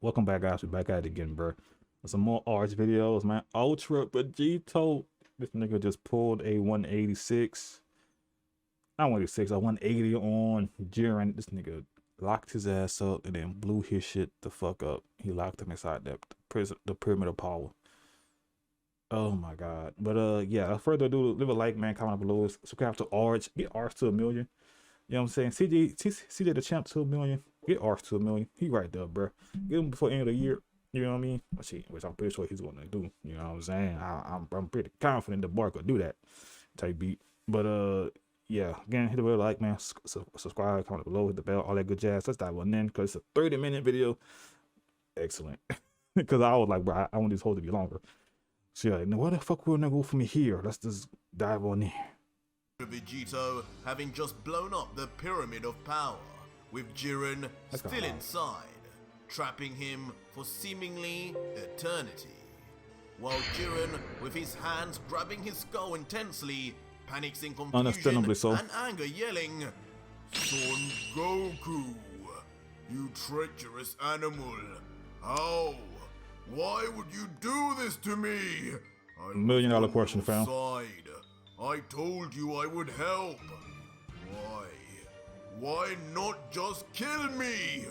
Welcome back, guys. We're back at it again, bro. Some more arts videos, man. Ultra Vegito. This nigga just pulled a 186. Not 186, a 180 on Jiren. This nigga locked his ass up and then blew his shit the fuck up. He locked him inside the pyramid of power. Oh my god. But yeah, without further ado, leave a like, man, comment below. Subscribe to Arch. Get Arch to 1,000,000. You know what I'm saying? CJ the champ to 1,000,000. Get Arch to 1,000,000. He right there, bro. Get him before the end of the year. You know what I mean? Which I'm pretty sure he's gonna do. You know what I'm saying? I'm pretty confident the Bark will do that type beat. But yeah, again, hit the bell, like, man, subscribe, comment below, hit the bell, all that good jazz. Let's dive on in because it's a 30-minute video. Excellent. Because I was like, bro, I want this whole to be longer. So yeah, now where the fuck we're gonna go from here? Let's just dive on in. Vegito having just blown up the Pyramid of Power, with Jiren still inside, trapping him for seemingly eternity. While Jiren, with his hands grabbing his skull intensely, panics in confusion and anger, yelling, "Son Goku, you treacherous animal! How? Why would you do this to me? $1,000,000 question, fam. I told you I would help. Why? Why not just kill me?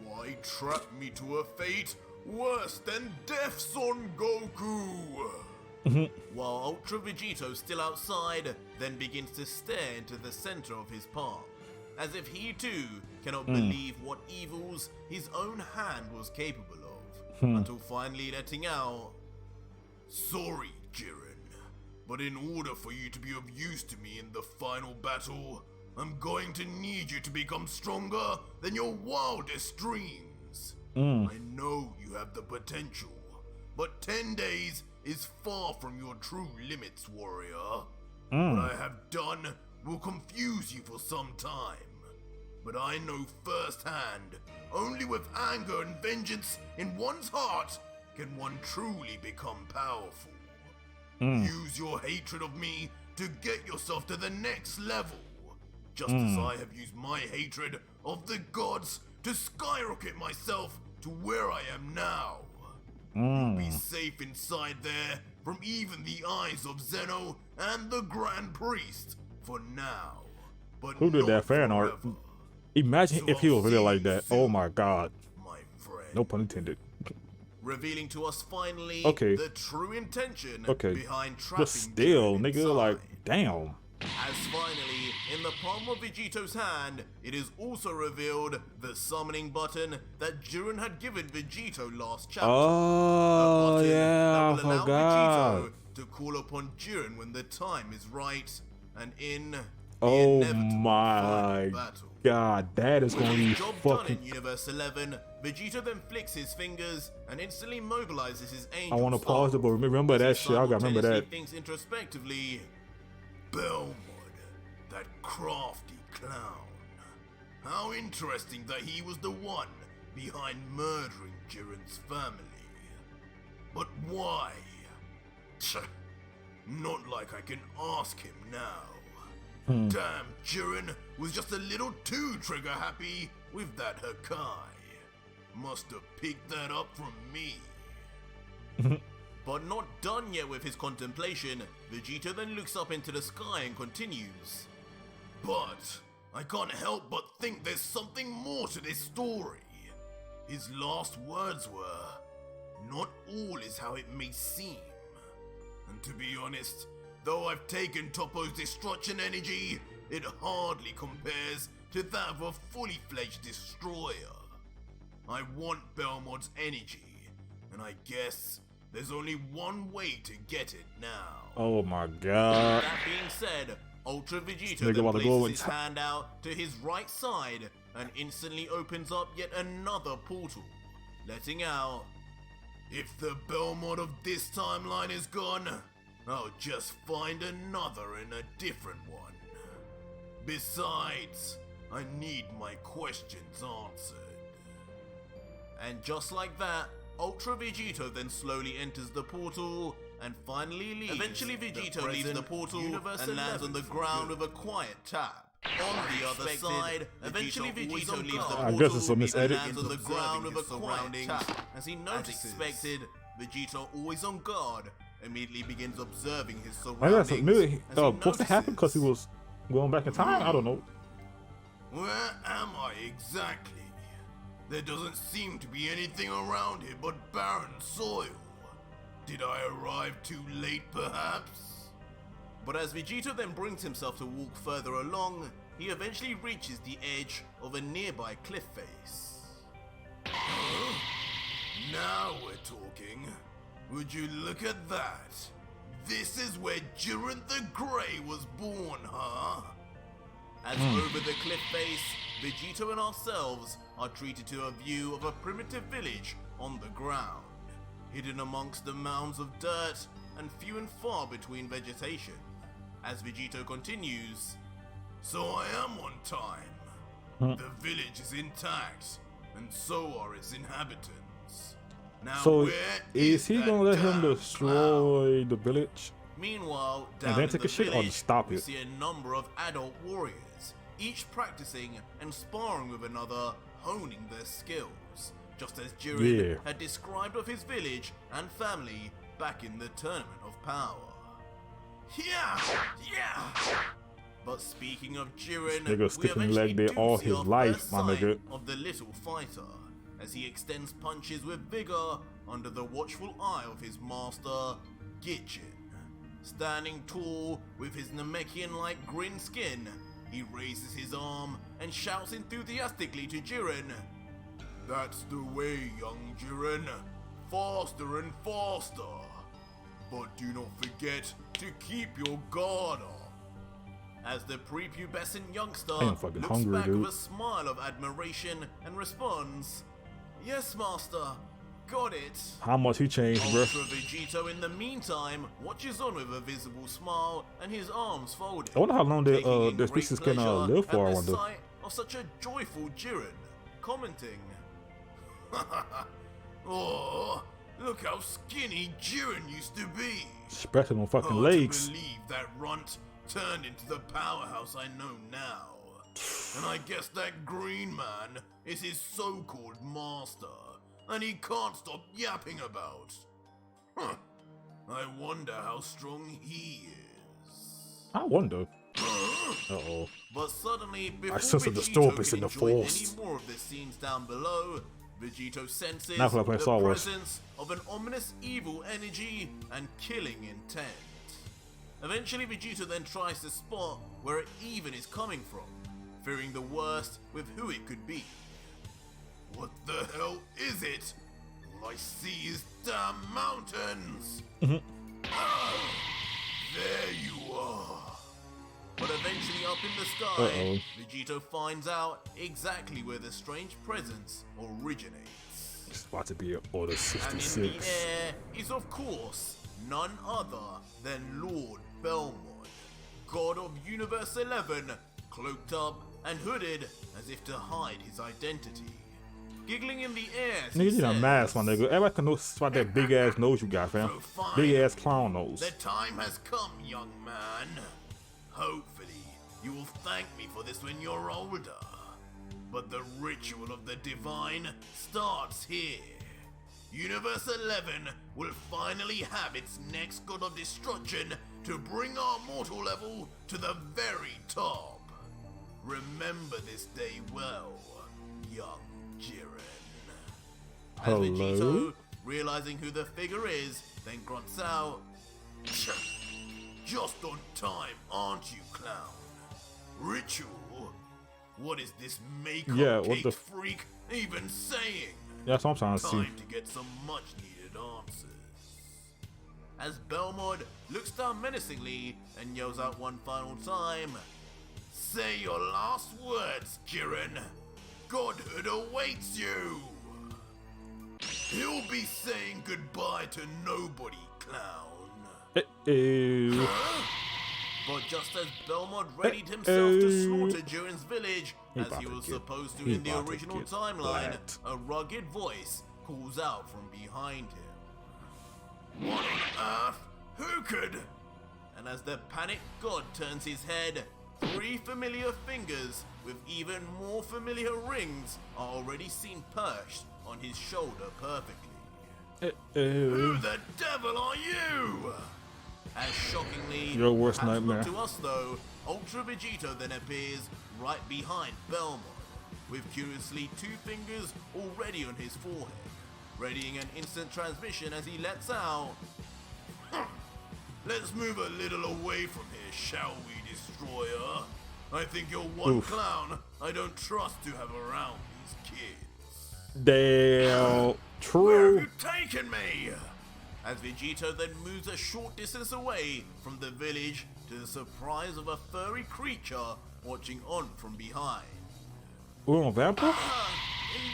Why trap me to a fate worse than death, Son Goku?" While Ultra Vegito, still outside, then begins to stare into the center of his palm, as if he too cannot believe what evils his own hand was capable of, until finally letting out, "Sorry, Jiren. But in order for you to be of use to me in the final battle, I'm going to need you to become stronger than your wildest dreams. I know you have the potential, but 10 days is far from your true limits, warrior. What I have done will confuse you for some time, but I know firsthand, only with anger and vengeance in one's heart can one truly become powerful. Use your hatred of me to get yourself to the next level, just as I have used my hatred of the gods to skyrocket myself to where I am now. You'll be safe inside there from even the eyes of Zeno and the Grand Priest for now. But who did that fan art? Imagine if he was really like that. Oh my god. My friend. No pun intended. Revealing to us finally the true intention behind trapping but still, nigga, inside. like, damn. As finally, in the palm of Vegito's hand, it is also revealed the summoning button that Jiren had given Vegito last chapter. Oh, yeah, I forgot. Vegito to call upon Jiren when the time is right, and in the oh my god, that is going to be job fucking... done in Universe 11, Vegito then flicks his fingers and instantly mobilizes his angel. I want to pause it, but remember that shit. I gotta remember that. Thinks introspectively, Belmod, that crafty clown. How interesting that he was the one behind murdering Jiren's family. But why? Not like I can ask him now. Damn, Jiren was just a little too trigger happy with that Hakai. Must have picked that up from me. But not done yet with his contemplation, Vegito then looks up into the sky and continues. But I can't help but think there's something more to this story. His last words were, "Not all is how it may seem." And to be honest, though I've taken Toppo's destruction energy, it hardly compares to that of a fully fledged destroyer. I want Belmod's energy, and I guess there's only one way to get it now. Oh my god. That being said, Ultra Vegito then places his hand out to his right side and instantly opens up yet another portal, letting out, "If the Belmod of this timeline is gone, I'll just find another in a different one. Besides, I need my questions answered." And just like that, Ultra Vegito then slowly enters the portal and finally leaves. Eventually Vegito leaves the portal and lands on the ground with a quiet tap. On the other side, eventually Vegito leaves the I portal guess it's a and misedit. lands on the ground with a quiet tap. As he expected, Vegito, always on guard, immediately begins observing his I guess surroundings. maybe as he supposed to happen because he was going back in time. I don't know. Where am I exactly? There doesn't seem to be anything around here but barren soil. Did I arrive too late, perhaps? But as Vegito then brings himself to walk further along, he eventually reaches the edge of a nearby cliff face. Now we're talking. Would you look at that? This is where Jiren the Grey was born, huh? As over the cliff face, Vegito and ourselves are treated to a view of a primitive village on the ground, hidden amongst the mounds of dirt and few and far between vegetation. As Vegito continues, so I am on time. The village is intact, and so are its inhabitants. Now, So where is he that gonna let him damn destroy the village? Meanwhile, And down then in take the a shit or village, stop we it? see a number of adult warriors, each practicing and sparring with another, honing their skills, just as Jiren had described of his village and family back in the Tournament of Power. Yeah! But speaking of Jiren, Nigga we skipping eventually leg day do all see his our life, first my sight nigga. of the little fighter, as he extends punches with vigor under the watchful eye of his master, Gichin. Standing tall with his Namekian-like green skin, he raises his arm and shouts enthusiastically to Jiren. That's the way, young Jiren. Faster and faster. But do not forget to keep your guard up. As the prepubescent youngster I am fucking looks hungry, back dude. with a smile of admiration and responds, "Yes, master. Got it." How much he changed, bro? Ultra Vegito, in the meantime, watches on with a visible smile and his arms folded. I wonder how long taking in their great species can pleasure live for. I at the wonder. sight of such a joyful Jiren, commenting, "Oh, look how skinny Jiren used to be. Spreading on fucking Hard legs. to believe that runt turned into the powerhouse I know now. And I guess that green man is his so-called master, and he can't stop yapping about. Huh. I wonder how strong he is." I wonder. Uh-oh. But suddenly, before sense a Vegito disturbance can in the enjoy force. any more of the scenes down below, Vegito senses Now we're playing the Star Wars. presence of an ominous evil energy and killing intent. Eventually, Vegito then tries to spot where it even is coming from, fearing the worst with who it could be. What the hell is it? All I see is damn mountains! Ah, there you are. But eventually up in the sky, Vegito finds out exactly where the strange presence originates. It's about to be an Order And in the 66. air is of course none other than Lord Belmod, god of Universe 11, cloaked up and hooded as if to hide his identity. Giggling in the air as Nigga, he you need a says, mask, my nigga. Everybody can know about that big ass nose you got, fam. "So fine. Big ass clown nose. The time has come, young man. Hopefully, you will thank me for this when you're older. But the ritual of the divine starts here. Universe 11 will finally have its next god of destruction to bring our mortal level to the very top. Remember this day well, young Jiren." As Hello? Vegito, realizing who the figure is, then grunts out, "Just on time, aren't you, clown? Ritual? What is this makeup what cake the freak even saying? That's what I'm trying to see. Time to get some much-needed answers." As Belmod looks down menacingly and yells out one final time, "Say your last words, Jiren. Godhood awaits you." He'll be saying goodbye to nobody, clown. But just as Belmod readied himself to slaughter Jiren's village, as he was supposed to in the original timeline, a rugged voice calls out from behind him. "What on earth? Who could?" And as the panicked god turns his head, 3 familiar fingers with even more familiar rings are already seen perched on his shoulder perfectly. Who the devil are you? As shockingly, Your worst perhaps not nightmare. to us though, Ultra Vegito then appears right behind Belmod, with curiously 2 fingers already on his forehead, readying an instant transmission as he lets out. Let's move a little away from here, shall we, Destroyer? I think you're one clown I don't trust to have around these kids. Damn. Where have True. you taken me? As Vegito then moves a short distance away from the village to the surprise of a furry creature watching on from behind. We're on vampire?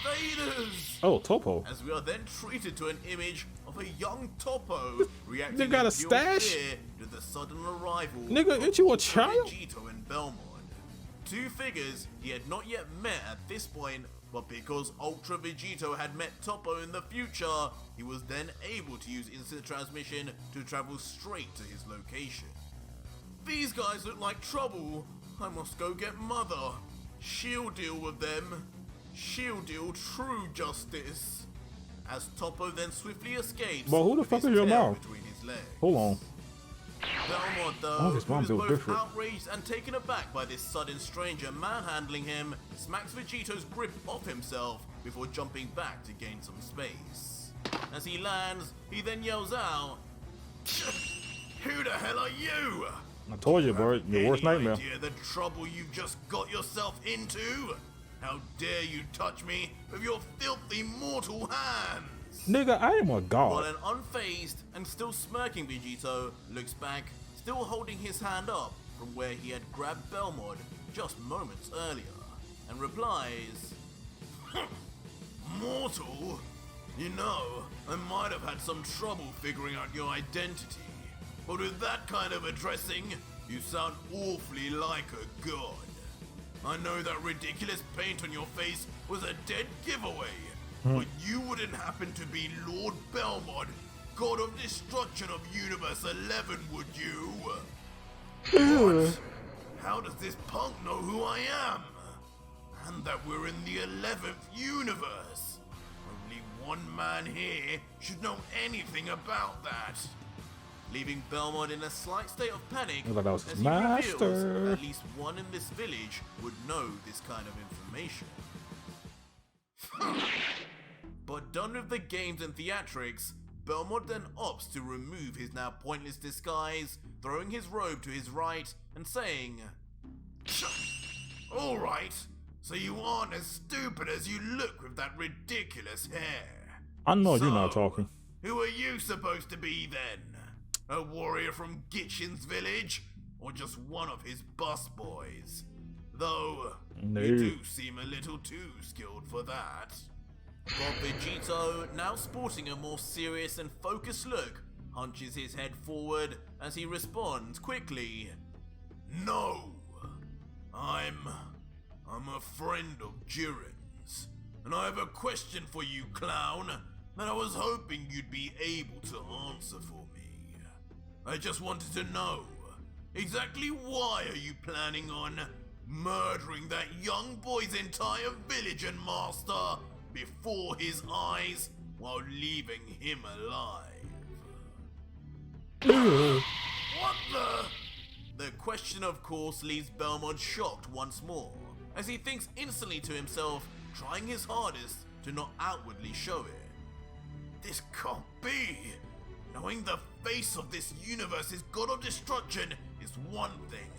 Invaders! Oh, Topo. As we are then treated to an image of a young Topo reacting They got a in pure stash? fear to the sudden arrival Nigga, of ain't you a Ultra child? Vegito and Belmod. 2 figures he had not yet met at this point, but because Ultra Vegito had met Topo in the future, he was then able to use instant transmission to travel straight to his location. These guys look like trouble. I must go get Mother. She'll deal with them. She'll deal true justice. As Topo then swiftly escapes. But who the with fuck his is your tail mom? between his legs. Hold on. Belmod, though, Oh, his who mom is feels both different. outraged and taken aback by this sudden stranger manhandling him, smacks Vegito's grip off himself before jumping back to gain some space. As he lands, he then yells out, "Who the hell are you? I told you, bro. Your worst Any nightmare. idea the trouble you've just got yourself into? How dare you touch me with your filthy mortal hands?" Nigga, I am a While god. an unfazed and still smirking Vegito looks back, still holding his hand up from where he had grabbed Belmod just moments earlier, and replies, "Mortal? You know, I might have had some trouble figuring out your identity, but with that kind of addressing, you sound awfully like a god. I know that ridiculous paint on your face was a dead giveaway, but you wouldn't happen to be Lord Belmod, God of Destruction of Universe 11, would you? What? How does this punk know who I am? And that we're in the 11th universe? Only one man here should know anything about that." Leaving Belmod in a slight state of panic, I thought that was as his he master. reveals at least one in this village would know this kind of information. But done with the games and theatrics, Belmod then opts to remove his now pointless disguise, throwing his robe to his right and saying, "Alright, so you aren't as stupid as you look with that ridiculous hair. I know you're not So, talking. Who are you supposed to be then? A warrior from Gitchin's village? Or just one of his busboys? Though, No. you do seem a little too skilled for that." But Vegito, now sporting a more serious and focused look, hunches his head forward as he responds quickly, "No, I'm a friend of Jiren's, and I have a question for you, clown, that I was hoping you'd be able to answer for me. I just wanted to know, exactly why are you planning on murdering that young boy's entire village and master before his eyes while leaving him alive?" What the? The question, of course, leaves Belmod shocked once more, as he thinks instantly to himself, trying his hardest to not outwardly show it. This can't be! Knowing the face of this universe's god of destruction is one thing,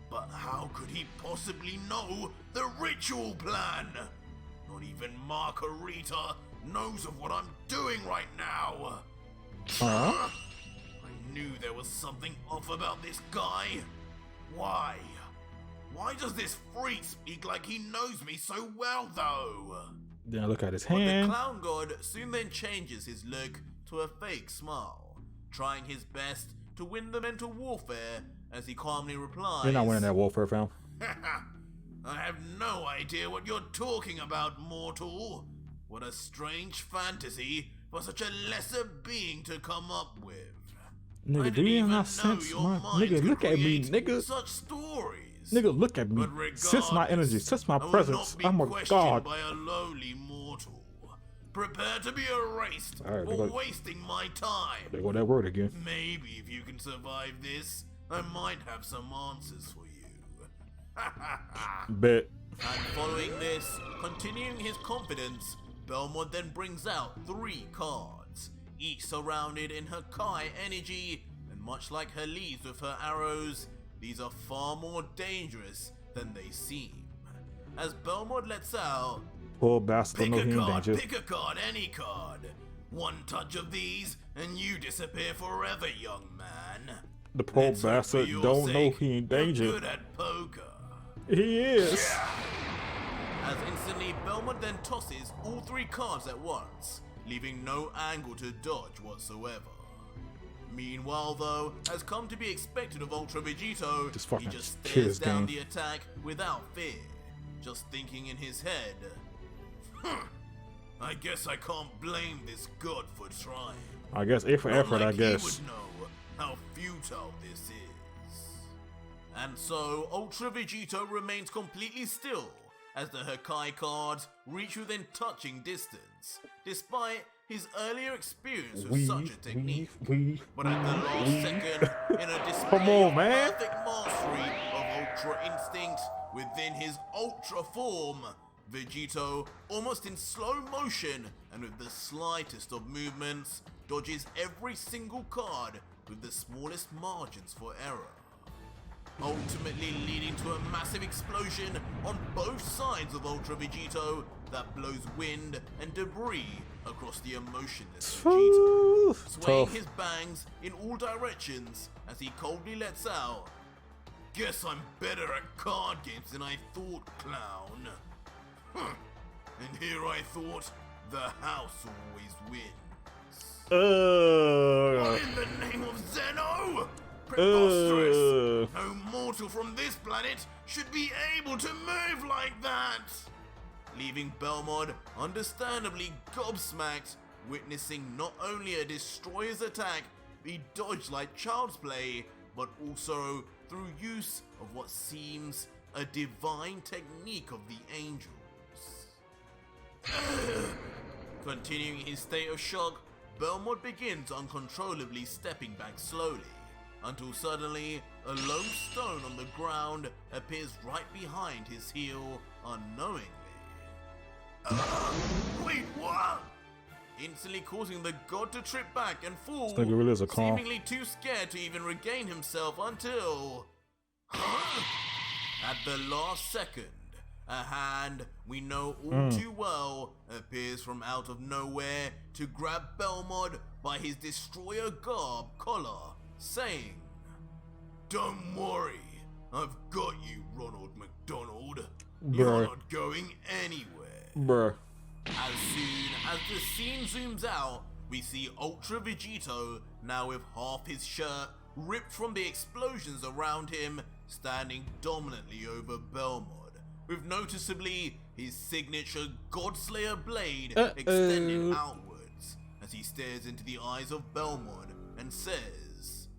but how could he possibly know the ritual plan? Not even Margarita knows of what I'm doing right now. Huh? I knew there was something off about this guy. Why? Why does this freak speak like he knows me so well, though? Then I look at his But the hand. clown god soon then changes his look to a fake smile, trying his best to win the mental warfare as he calmly replies, You're not winning that warfare, fam. "I have no idea what you're talking about, mortal. What a strange fantasy for such a lesser being to come up with. I Nigga, do didn't you even have know sense, your man? mind Nigga, could look at me, create nigga. such stories. Nigga, look at me. But Sense my energy. regardless, Sense my I will presence. not be I'm a questioned god. by a lowly mortal. Prepare to be erased All right, for they go- wasting my time. There go that word again. Maybe if you can survive this, I might have some answers for you. Bet. And following this, continuing his confidence, Belmod then brings out 3 cards, each surrounded in Hakai energy, and much like her leaves with her arrows, these are far more dangerous than they seem. As Belmod lets out, Poor bastard pick don't know a he in card, danger. pick a card, any card. One touch of these, and you disappear forever, young man. The poor Let's hope for bastard your don't know sake he in you're danger. good at poker. He is. As instantly, Belmod then tosses all 3 cards at once, leaving no angle to dodge whatsoever. Meanwhile though, as come to be expected of Ultra Vegito, Just he fucking just kill stares this down game. the attack without fear, just thinking in his head, I guess I can't blame this god for trying. I guess A for Not effort, like I guess. He would know how futile this is. And so, Ultra Vegito remains completely still as the Hakai cards reach within touching distance, despite his earlier experience with such a technique. But at the last second, in a display Come on, of man. perfect mastery of Ultra Instinct within his Ultra form, Vegito, almost in slow motion and with the slightest of movements, dodges every single card with the smallest margins for error, ultimately leading to a massive explosion on both sides of Ultra Vegito that blows wind and debris across the emotionless Vegito, swaying Tough. his bangs in all directions as he coldly lets out, "Guess I'm better at card games than I thought, clown." And here I thought, the house always wins. What in the name of Zeno? Preposterous! No mortal from this planet should be able to move like that! Leaving Belmod understandably gobsmacked, witnessing not only a destroyer's attack be dodged like child's play, but also through use of what seems a divine technique of the angels. Continuing his state of shock, Belmod begins uncontrollably stepping back slowly, until suddenly a lone stone on the ground appears right behind his heel unknowingly. Wait, what? Instantly causing the god to trip back and fall, This nigga really is a clown. seemingly too scared to even regain himself until... At the last second, a hand we know all too well appears from out of nowhere to grab Belmod by his destroyer garb collar, saying, "Don't worry, I've got you, Ronald McDonald. You're Bruh. not going anywhere." Bruh. As soon as the scene zooms out, we see Ultra Vegito, now with half his shirt ripped from the explosions around him, standing dominantly over Belmod, with noticeably his signature Godslayer blade extended outwards as he stares into the eyes of Belmod and says,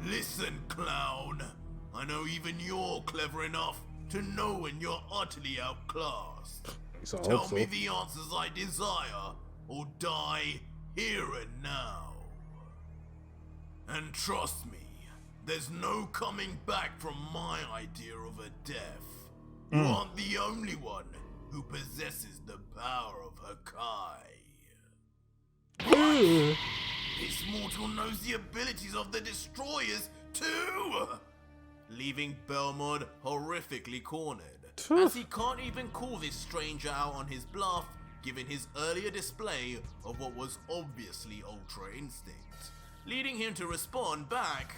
"Listen, clown, I know even you're clever enough to know when you're utterly outclassed. So I Tell hope so. me the answers I desire, or die here and now. And trust me, there's no coming back from my idea of a death. You aren't the only one who possesses the power of Hakai. This mortal knows the abilities of the destroyers too!" Leaving Belmod horrifically cornered, as he can't even call this stranger out on his bluff, given his earlier display of what was obviously Ultra Instinct, leading him to respond back,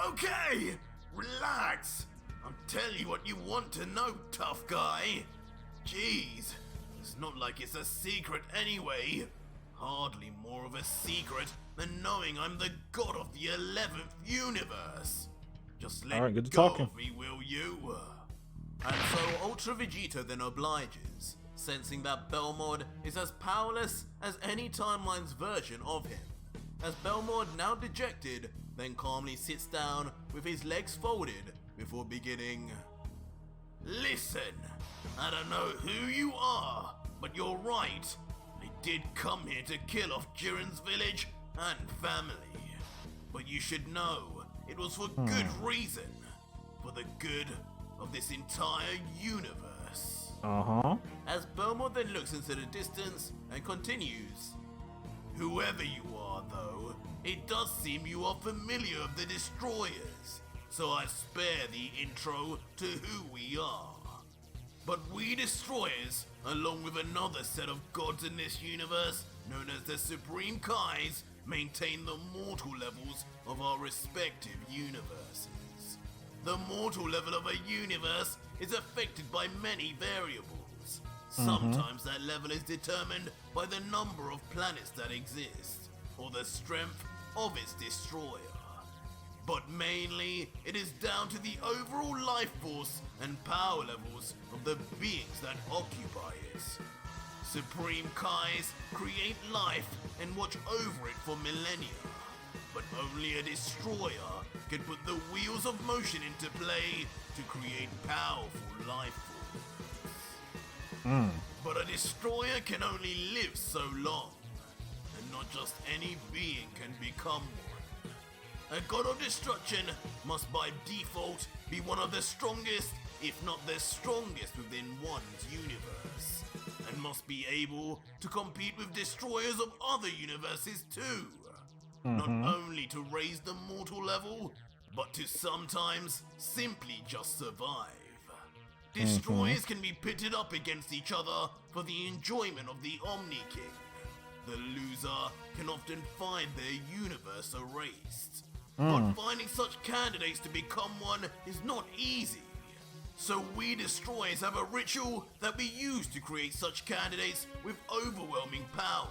okay, relax. I'll tell you what you want to know, tough guy. Jeez, it's not like it's a secret anyway. Hardly more of a secret than knowing I'm the god of the 11th universe. Just let Alright, good to go talking. of me, will you? And so Ultra Vegito then obliges, sensing that Belmod is as powerless as any timeline's version of him, as Belmod, now dejected, then calmly sits down with his legs folded before beginning. Listen, I don't know who you are, but you're right. I did come here to kill off Jiren's village and family. But you should know, it was for good reason. For the good of this entire universe. As Belmod then looks into the distance and continues. Whoever you are though, it does seem you are familiar of the Destroyers, so I spare the intro to who we are. But we Destroyers, along with another set of gods in this universe, known as the Supreme Kais, maintain the mortal levels of our respective universes. The mortal level of a universe is affected by many variables. Sometimes that level is determined by the number of planets that exist, or the strength of its destroyer. But mainly, it is down to the overall life force and power levels of the beings that occupy it. Supreme Kais create life and watch over it for millennia, but only a destroyer can put the wheels of motion into play to create powerful life forms. But a destroyer can only live so long, and not just any being can become one. A god of destruction must by default be one of the strongest, if not the strongest within one's universe, and must be able to compete with destroyers of other universes too. Not only to raise the mortal level, but to sometimes simply just survive. Destroyers can be pitted up against each other for the enjoyment of the Omni King. The loser can often find their universe erased. But finding such candidates to become one is not easy. So we Destroyers have a ritual that we use to create such candidates with overwhelming power.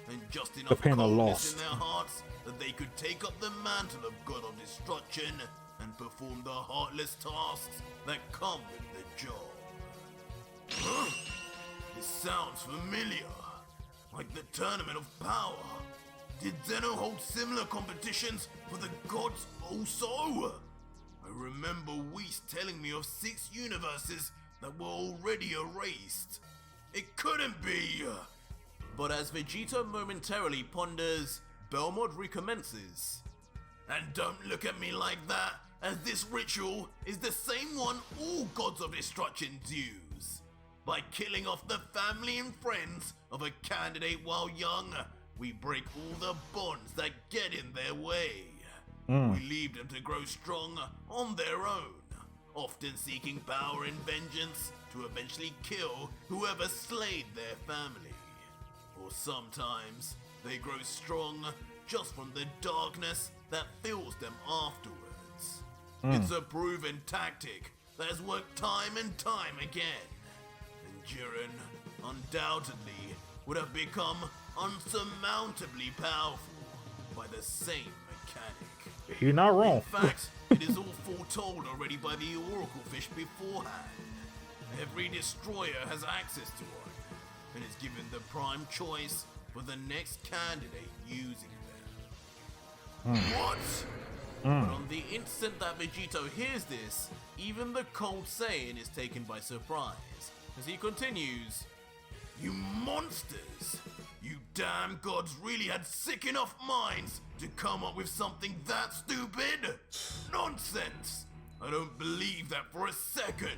And just enough confidence in their hearts that they could take up the mantle of God of Destruction and perform the heartless tasks that come with the job. This sounds familiar. Like the Tournament of Power. Did Zeno hold similar competitions for the gods also? I remember Whis telling me of 6 universes that were already erased. It couldn't be! But as Vegito momentarily ponders, Belmod recommences. And don't look at me like that, as this ritual is the same one all gods of destruction use. By killing off the family and friends of a candidate while young, we break all the bonds that get in their way. We leave them to grow strong on their own, often seeking power and vengeance to eventually kill whoever slayed their family. Or sometimes they grow strong just from the darkness that fills them afterwards. It's a proven tactic that has worked time and time again. And Jiren undoubtedly would have become unsurmountably powerful by the same mechanic. You're not wrong. In fact, it is all foretold already by the Oracle Fish beforehand. Every destroyer has access to one, and is given the prime choice for the next candidate using them. What? But on the instant that Vegito hears this, even the cold Saiyan is taken by surprise, as he continues, You monsters! You damn gods really had sick enough minds to come up with something that stupid? Nonsense! I don't believe that for a second.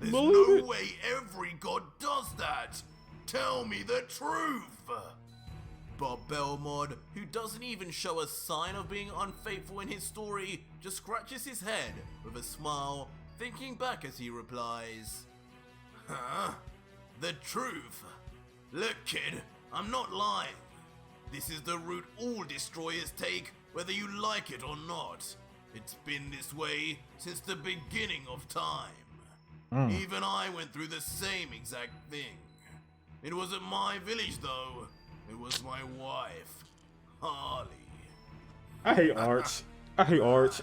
There's no way every god does that. Tell me the truth! But Belmod, who doesn't even show a sign of being unfaithful in his story, just scratches his head with a smile, thinking back as he replies, Huh? The truth? Look, kid, I'm not lying. This is the route all destroyers take, whether you like it or not. It's been this way since the beginning of time. Even I went through the same exact thing. It wasn't my village though. It was my wife, Harley. I hate Arch. I hate Arch.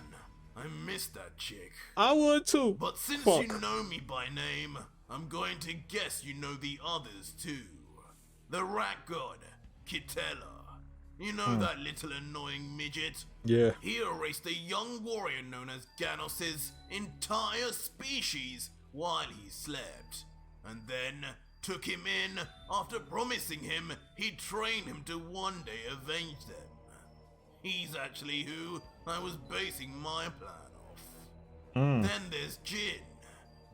I miss that chick. I would too. But since you know me by name, I'm going to guess you know the others too. The rat god, Kitela. You know that little annoying midget? Yeah. He erased a young warrior known as Ganos's entire species while he slept, and then took him in after promising him he'd train him to one day avenge them. He's actually who I was basing my plan off. Then there's Jin,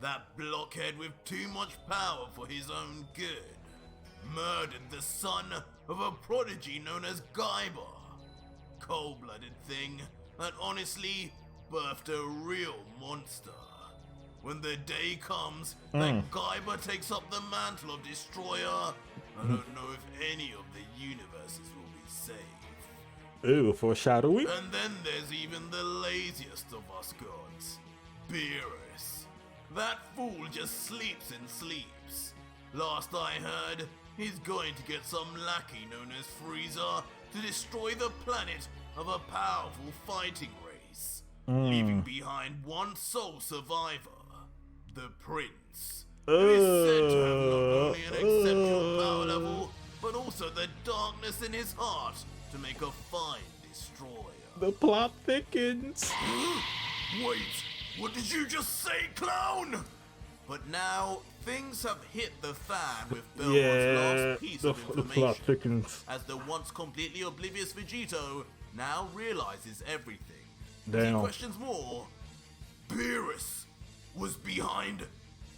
that blockhead with too much power for his own good. Murdered the son of a prodigy known as Gaiba. Cold-blooded thing that honestly birthed a real monster. When the day comes that Gaiba takes up the mantle of Destroyer, I don't know if any of the universes will be saved. Ew, foreshadowing. And then there's even the laziest of us gods, Beerus. That fool just sleeps and sleeps. Last I heard, he's going to get some lackey known as Frieza to destroy the planet of a powerful fighting race, leaving behind one sole survivor, the Prince, who is said to have not only an exceptional power level, but also the darkness in his heart to make a fine destroyer. The plot thickens. Wait, what did you just say, clown? But now, things have hit the fan with Belmod's last piece of the plot information, thickens. as the once completely oblivious Vegito now realizes everything. Damn. He questions more. Beerus was behind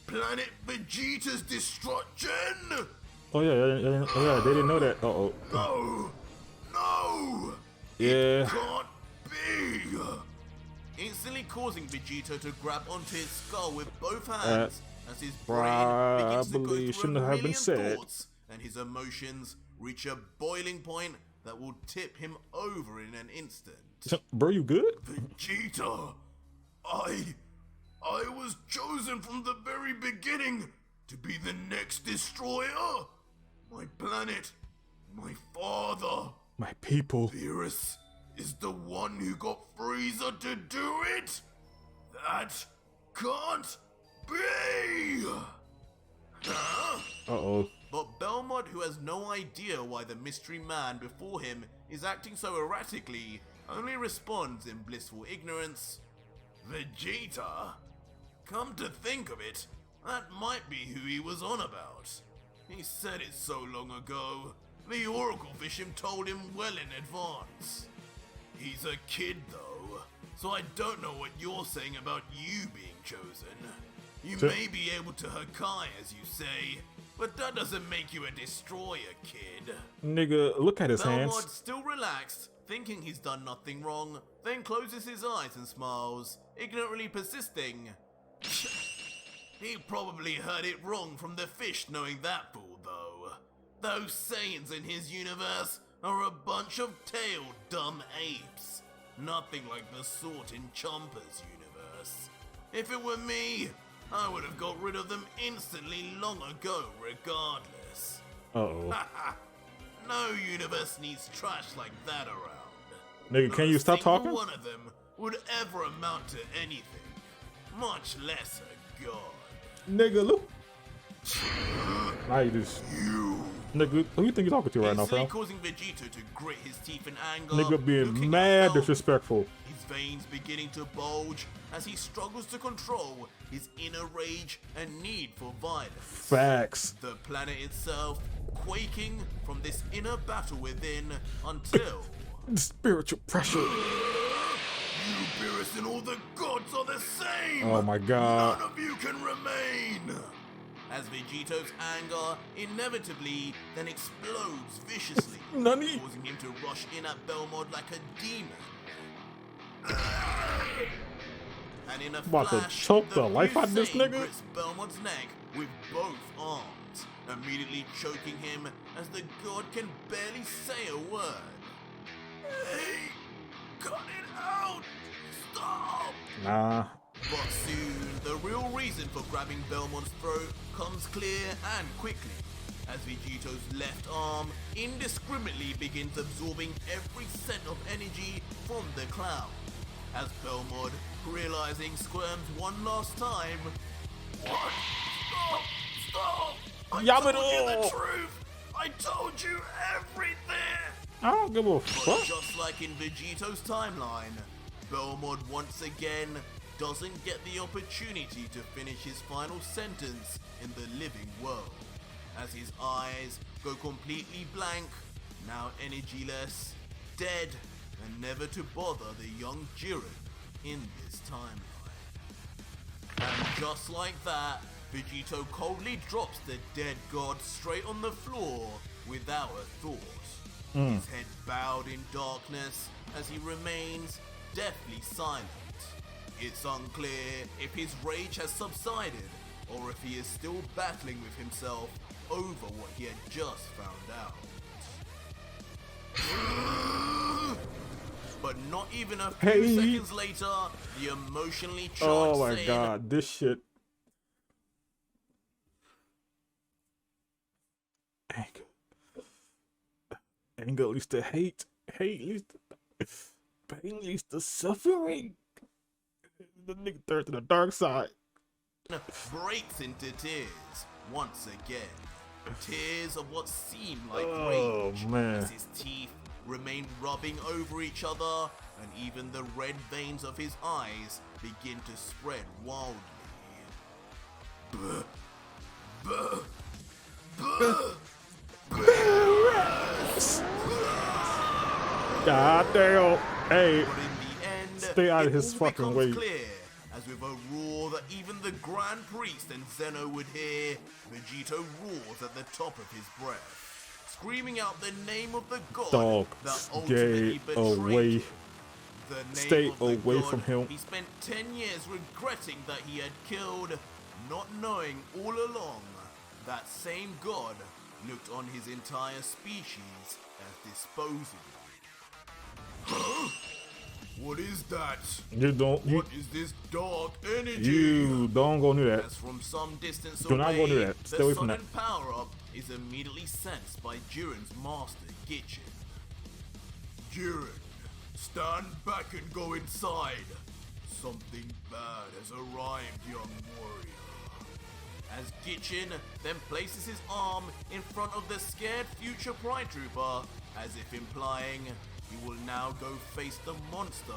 Planet Vegeta's destruction? Oh yeah, they didn't know that. Uh-oh. No! Yeah. Can't be! Instantly causing Vegito to grab onto his skull with both hands as his brain begins to go probably through shouldn't a have been million said. thoughts, and his emotions reach a boiling point that will tip him over in an instant. Bro, you good? Vegeta, I was chosen from the very beginning to be the next destroyer. My planet, my father, My people. Beerus is the one who got Frieza to do it? That can't be! Huh? Uh-oh. But Belmod, who has no idea why the mystery man before him is acting so erratically, only responds in blissful ignorance. Vegeta? Come to think of it, that might be who he was on about. He said it so long ago. The Oracle Fish him told him well in advance. He's a kid though, so I don't know what you're saying about you being chosen. You may be able to Hakai as you say, but that doesn't make you a destroyer, kid. Nigga, look at his hands. Belmod, still relaxed, thinking he's done nothing wrong, then closes his eyes and smiles, ignorantly persisting. He probably heard it wrong from the fish knowing that fool though. Those Saiyans in his universe are a bunch of tailed dumb apes. Nothing like the sort in Chompa's universe. If it were me, I would have got rid of them instantly long ago regardless. Uh-oh. No universe needs trash like that around. Nigga, can you stop Not a talking? single one of them would ever amount to anything, much less a god. Nigga, look. Now you just... Nigga, who you think you're talking to right now, Instantly fam? causing Vegito to grit his teeth in anger. Nigga being looking mad at Belmod, disrespectful. his veins beginning to bulge as he struggles to control his inner rage and need for violence. Facts. The planet itself quaking from this inner battle within until... Spiritual pressure. You, Beerus, and all the gods are the same! Oh my god. None of you can remain! As Vegito's anger inevitably then explodes viciously, Nani? causing him to rush in at Belmod like a demon. And in a About to flash, choke the life out of this Fusane nigga? grips Belmod's neck with both arms, immediately choking him as the god can barely say a word. Hey, cut it out! Stop! Nah. But soon, the real reason for grabbing Belmod's throat comes clear and quickly, as Vegito's left arm indiscriminately begins absorbing every cent of energy from the cloud. As Belmod, realizing, squirms one last time. What? Stop! Stop! I told you the truth! I told you everything! I don't give a But fuck. just like in Vegito's timeline, Belmod once again doesn't get the opportunity to finish his final sentence in the living world, as his eyes go completely blank, now energyless, dead, and never to bother the young Jiren in this timeline. And just like that, Vegito coldly drops the dead god straight on the floor without a thought. His head bowed in darkness as he remains deathly silent. It's unclear if his rage has subsided or if he is still battling with himself over what he had just found out. But not even a few Hey. seconds later, the emotionally charged Oh my Saiyan god, this shit. Anger. Anger leads to hate. Hate leads to pain, leads to suffering. The nigga turned to the dark side. breaks into tears once again. Tears of what seem like Oh, rage man. as his teeth remain rubbing over each other and even the red veins of his eyes begin to spread wildly. Buh. Buh. Buh. God damn. Hey, But in the end, stay out of it his all fucking becomes way. clear, as with a roar that even the Grand Priest and Zeno would hear, Vegito roars at the top of his breath, screaming out the name of the god Dog, that ultimately stay betrayed away. him. The name Stay of the away god from him. he spent 10 years regretting that he had killed, not knowing all along that same god looked on his entire species as disposable. What is that? You don't. What is this dark energy? You don't go near that. As from some distance Do not away, go near that. Stay away the from sudden that. power-up is immediately sensed by Jiren's master, Gichin. Jiren, stand back and go inside. Something bad has arrived, young warrior. As Gichin then places his arm in front of the scared future Pride Trooper, as if implying he will now go face the monster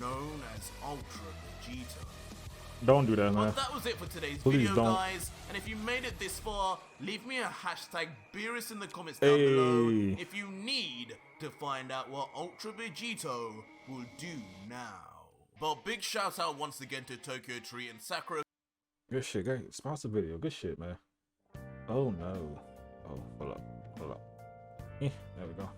known as Ultra Vegito. Don't do that, man. But that was it for today's Please video, don't. guys. And if you made it this far, leave me a hashtag Beerus in the comments down below Hey. if you need to find out what Ultra Vegito will do now. But big shout out once again to Tokyo Tree and Sakura. Good shit, great. Sponsor video. Good shit, man. Oh no. Oh, hold up. Hold up. There we go.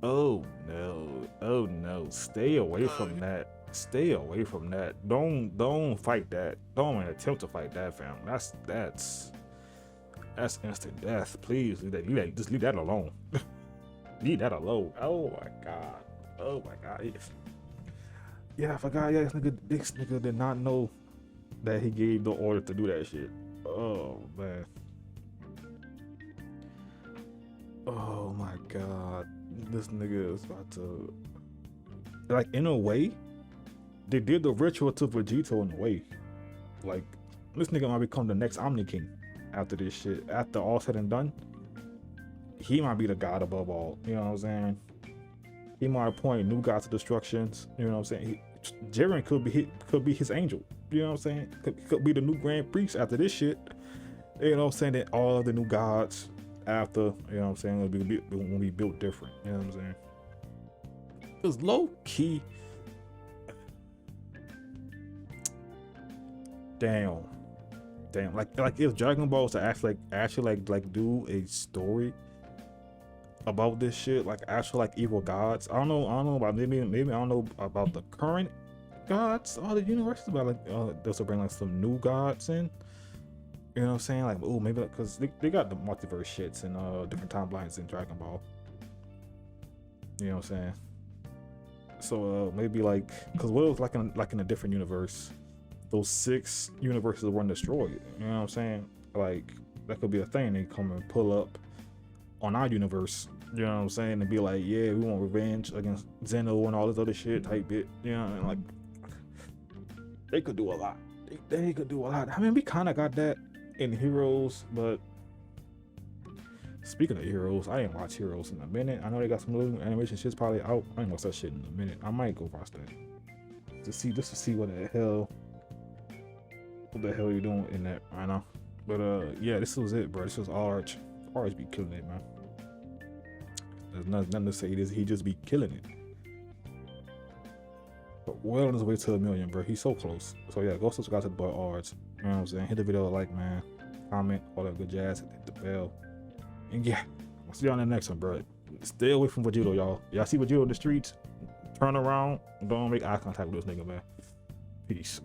Oh no. Oh no. Stay away from that. Stay away from that. Don't fight that. Don't even attempt to fight that, fam. That's instant death. Please leave that. Just leave that alone. Leave that alone. Oh my god. Oh my god. Yeah, I forgot. Yeah, this nigga did not know that he gave the order to do that shit. Oh man. Oh my god. This nigga is about to, like, in a way, they did the ritual to Vegito in a way. Like, this nigga might become the next Omni King after this shit. After all said and done, he might be the god above all. You know what I'm saying? He might appoint new gods of destructions. You know what I'm saying? Jiren could be his angel. You know what I'm saying? Could be the new Grand Priest after this shit. You know what I'm saying? That all of the new gods after, you know what I'm saying, will be built different. You know what I'm saying? Because low key, damn, like if Dragon Ball was to actually do a story about this shit, like actual like evil gods. I don't know about maybe I don't know about the current gods or the universe, but like they'll bring like some new gods in. You know what I'm saying? Like, oh, maybe because they got the multiverse shits and different timelines in Dragon Ball. You know what I'm saying? So maybe like, because what if like in a different universe, those 6 universes weren't destroyed. You know what I'm saying? Like that could be a thing. They come and pull up on our universe. You know what I'm saying? And be like, yeah, we want revenge against Zeno and all this other shit type bit. You know, and like they could do a lot. They could do a lot. I mean, we kind of got that in Heroes, but Speaking of Heroes, I ain't watch Heroes in a minute. I know they got some new animation shit's probably out. I ain't watch that shit in a minute. I might go watch that just to see what the hell you doing in that right now. But yeah, this was it, bro. This was Arch. Arch be killing it, man. There's nothing to say. He just be killing it. But well on his way to 1 million, bro. He's so close. So yeah, go subscribe to the boy Arch. You know what I'm saying? Hit the video a like, man. Comment, all that good jazz. Hit the bell. And yeah, I'll see you on the next one, bro. Stay away from Vegito, y'all. Y'all see Vegito in the streets? Turn around. Don't make eye contact with this nigga, man. Peace.